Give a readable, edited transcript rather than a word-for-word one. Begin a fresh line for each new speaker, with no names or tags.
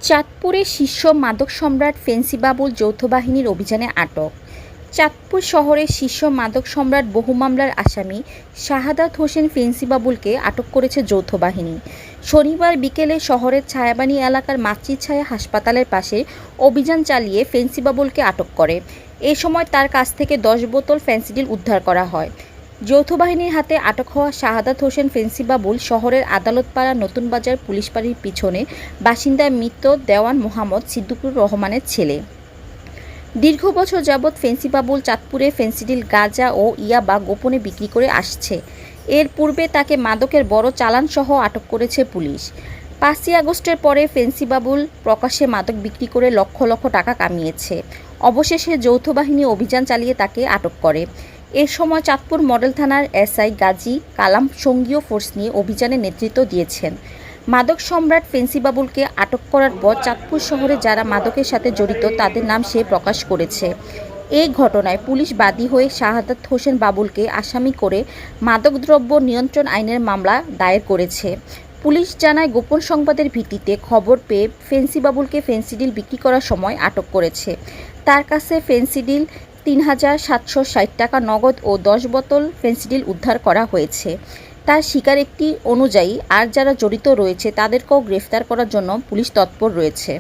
চাঁদপুরে শীর্ষ মাদক সম্রাট ফেন্সি বাবুল যৌথ বাহিনীর অভিযানে আটক। চাঁদপুর শহরের শীর্ষ মাদক সম্রাট বহু মামলার আসামি শাহাদাত হোসেন ফেন্সি বাবুলকে আটক করেছে যৌথ বাহিনী। শনিবার বিকেলে শহরের ছায়াবানী এলাকার মাতৃছায়া হাসপাতালের পাশে অভিযান চালিয়ে ফেন্সি বাবুলকে আটক করে। এ সময় তার কাছ থেকে 10 বোতল ফেন্সিডিল উদ্ধার করা হয়। যৌথ বাহিনীর হাতে আটক হওয়া শাহাদাত হোসেন ফেন্সি বাবুল শহরের আদালতপাড়া নতুন বাজার পুলিশ বাড়ির পিছনে বাসিন্দা মৃত দেওয়ান মোহাম্মদ সিদ্দিকুর রহমানের ছেলে। দীর্ঘ বছর যাবৎ ফেন্সি বাবুল চাঁদপুরে ফেন্সিডিল, গাঁজা ও ইয়াবা গোপনে বিক্রি করে আসছে। এর পূর্বে তাকে মাদকের বড় চালানসহ আটক করেছে পুলিশ। 5ই আগস্টের পরে ফেন্সি বাবুল প্রকাশ্যে মাদক বিক্রি করে লক্ষ লক্ষ টাকা কামিয়েছে। অবশেষে যৌথ বাহিনী অভিযান চালিয়ে তাকে আটক করে। এ সময় চাঁদপুর মডেল থানার এসআই গাজী কালাম সঙ্গীয় ফোর্স নিয়ে অভিযানে নেতৃত্ব দিয়েছেন। মাদক সম্রাট ফেন্সি বাবুলকে আটক করার পর চাঁদপুর শহরে যারা মাদকের সাথে জড়িত তাদের নাম সে প্রকাশ করেছে। এই ঘটনায় পুলিশ বাদী হয়ে শাহাদাত হোসেন বাবুলকে আসামি করে মাদকদ্রব্য নিয়ন্ত্রণ আইনের মামলা দায়ের করেছে। পুলিশ জানায়, গোপন সংবাদের ভিত্তিতে খবর পেয়ে ফেন্সি বাবুলকে ফেন্সিডিল বিক্রি করার সময় আটক করেছে। তার কাছে ফেন্সিডিল 3,760 টাকা নগদ ও 10 বোতল ফেন্সিডিল উদ্ধার করা হয়েছে। তার স্বীকারোক্তি অনুযায়ী আর যারা জড়িত রয়েছে তাদেরকেও গ্রেফতার করার জন্য পুলিশ তৎপর রয়েছে।